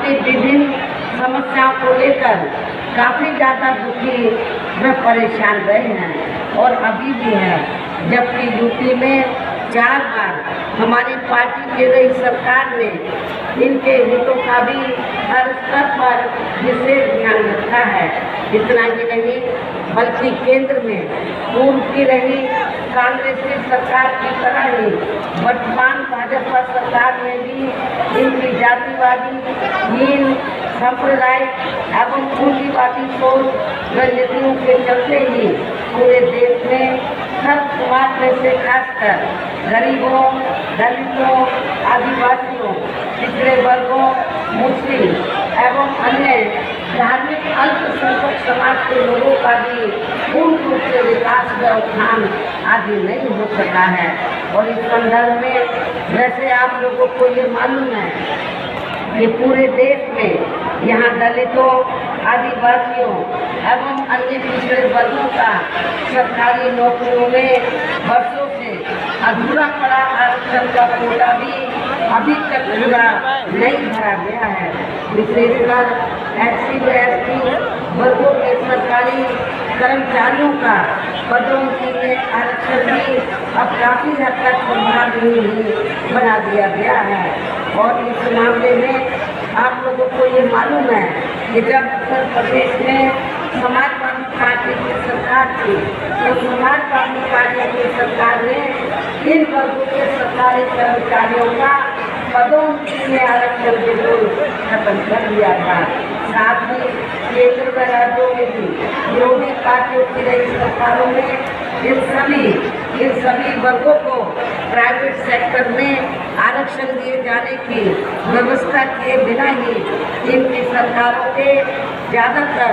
अपनी विभिन्न समस्याओं को लेकर काफ़ी ज़्यादा दुखी व परेशान रहे हैं और अभी भी है। जबकि यूपी में 4 बार हमारी पार्टी की रही सरकार ने इनके हितों का भी हर स्तर पर विशेष ध्यान रखा है। इतना ही नहीं बल्कि केंद्र में पूर्व की रही कांग्रेसी सरकार की तरह ही वर्तमान भाजपा सरकार में भी इनकी जातिवादी, हीन, सांप्रदायिक एवं पूंजीवादी सोच व नीतियों के चलते ही पूरे देश में सब समाज में से खासकर गरीबों, दलितों, आदिवासियों, पिछड़े वर्गों, मुस्लिम एवं अन्य धार्मिक अल्पसंख्यक समाज के लोगों का भी पूर्ण रूप से विकास व उत्थान आदि नहीं हो सका है। और इस संदर्भ में वैसे आप लोगों को ये मालूम है कि पूरे देश में यहाँ दलितों, आदिवासियों एवं अन्य पिछड़े वर्गों का सरकारी नौकरियों में वर्षों से अधूरा पड़ा आरक्षण का कोटा भी अभी तक पूरा नहीं भरा गया है। विशेषकर SC व ST वर्गों के सरकारी कर्मचारियों का पदोन्नति में आरक्षण भी अब काफ़ी हद तक प्रभावी बना दिया गया है। और इस मामले में आप लोगों को ये मालूम है कि जब उत्तर प्रदेश में समाजवादी पार्टी की सरकार थी तो समाजवादी पार्टी की सरकार ने इन वर्गों के सरकारी कर्मचारियों का पदोन्नति में आरक्षण बिल्कुल खत्म कर दिया था। साथ ही केंद्र व राज्यों में भी विरोधी पार्टियों की रही सरकारों में इन सभी वर्गों को प्राइवेट सेक्टर में आरक्षण दिए जाने की व्यवस्था किए बिना ही इनकी सरकारों के ज़्यादातर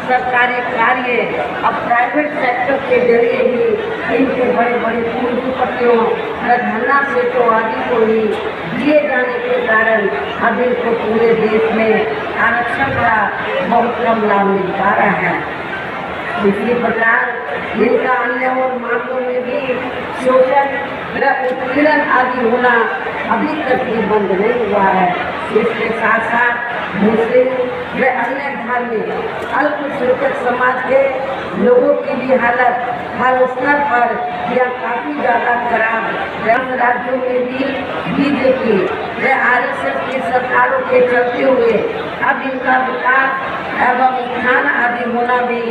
सरकारी कार्य अब प्राइवेट सेक्टर के जरिए ही इनके बड़े बड़े पूंजीपतियों धन्ना सेठों आदि को ही दिए जाने के कारण अब इनको पूरे देश में आरक्षण का बहुत कम लाभ मिल पा रहा है। इसी प्रकार इनका अन्य और मामलों में भी शोषण व उत्पीड़न आदि होना अभी तक भी बंद नहीं हुआ है। इसके साथ साथ मुस्लिम व अन्य धार्मिक अल्पसंख्यक समाज के लोगों की भी हालत हर स्तर पर यह काफ़ी ज़्यादा खराब राज्यों में भी BJP व RSS की सरकारों के चलते हुए अब इनका विकास एवं उत्थान आदि होना भी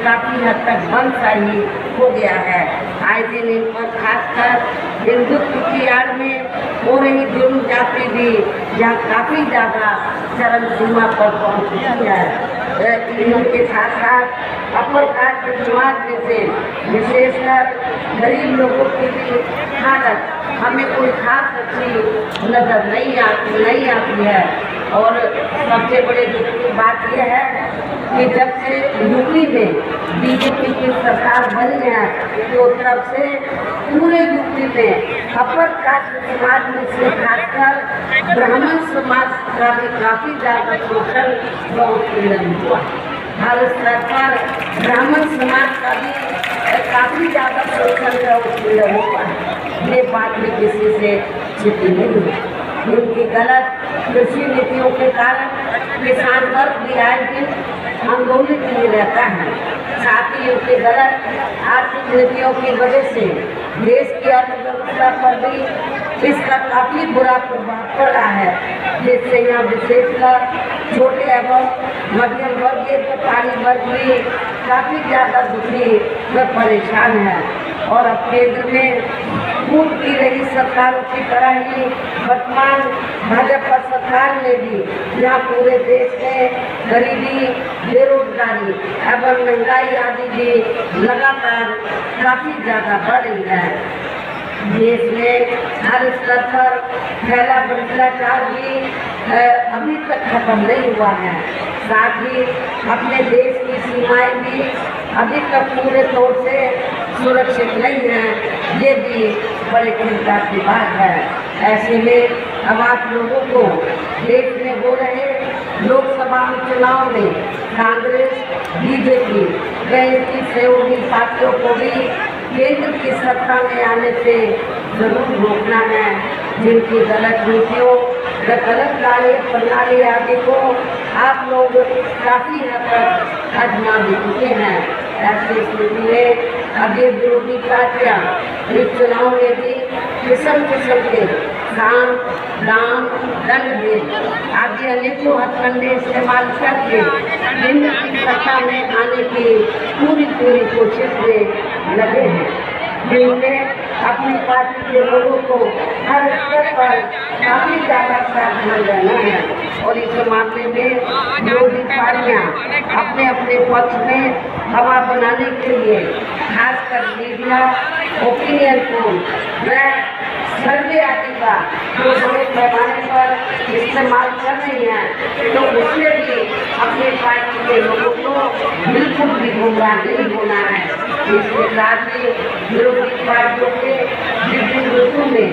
काफ़ी हद तक बंद सा ही हो गया है। आए दिन इन पर खासकर हिंदुत्व की आड़ में हो रही जुल्म जाति भी यहाँ काफ़ी ज़्यादा चरम सीमा पर पहुँच चुकी है। इनके साथ साथ अपर कास्ट समाज में से विशेषकर गरीब लोगों की भी हालत हमें कोई खास अच्छी नजर नहीं आती है। और सबसे बड़े दुख की बात यह है कि जब से यूपी में BJP की सरकार बनी है तो तब से पूरे यूपी में अपर कास्ट समाज में से खासकर ब्राह्मण समाज का भी काफ़ी ज़्यादा शोषण व उत्पीड़न हुआ। हर स्तर पर ब्राह्मण समाज का भी काफ़ी ज़्यादा शोषण व उत्पीड़न हुआ है। ये बात भी किसी से छिपी नहीं है। इनकी गलत कृषि नीतियों के कारण किसान वर्ग भी आए दिन आंदोलित में रहता है। साथ ही उनकी गलत आर्थिक नीतियों की वजह से देश की अर्थव्यवस्था पर भी इसका काफ़ी बुरा प्रभाव पड़ रहा है, जिससे यहाँ विशेषकर छोटे एवं मध्यम वर्गीय व्यापारी वर्ग भी काफ़ी ज़्यादा दुखी व परेशान है। और अब केंद्र में पूर्व की रही सरकारों की तरह ही वर्तमान भाजपा सरकार ने भी यहाँ पूरे देश में गरीबी, बेरोजगारी एवं महंगाई आदि भी लगातार काफ़ी ज़्यादा बढ़ रही है। देश में हर स्तर पर फैला भ्रष्टाचार भी अभी तक खत्म नहीं हुआ है। साथ ही अपने देश की सीमाएं भी अभी तक पूरे तौर से सुरक्षित नहीं है। ये भी बड़ी चिंता की बात है। ऐसे में अब आप लोगों को देश में हो रहे लोकसभा चुनाव में कांग्रेस, BJP व इनकी सहयोगी पार्टियों को भी केंद्र की सत्ता में आने से जरूर रोकना है। जिनकी गलत नीतियों व गलत प्रणाली आदि को आप लोग काफी हद तक आजमा भी चुके हैं। ऐसी स्थिति में अभी विरोधी पार्टियां इस चुनाव में भी किस्म किस्म के काम, दाम, दंड भेद आदि अनेकों हथकंडे इस्तेमाल करके केंद्र की सत्ता में आने की पूरी कोशिश में लगे हैं, जिनमें अपनी पार्टी के लोगों को हर स्तर पर काफी ज्यादा सावधान रहना है। और इस मामले में विरोधी पार्टियां अपने अपने पक्ष में हवा बनाने के लिए खासकर मीडिया, ओपिनियन पोल व सर्वे आदि का जो बड़े पैमाने पर इस्तेमाल कर रही हैं, तो उसमें भी अपने पार्टी के लोगों को बिल्कुल भी गुमराह नहीं होना है। इसके साथ ही विरोधी पार्टियों के विभिन्न रूपों में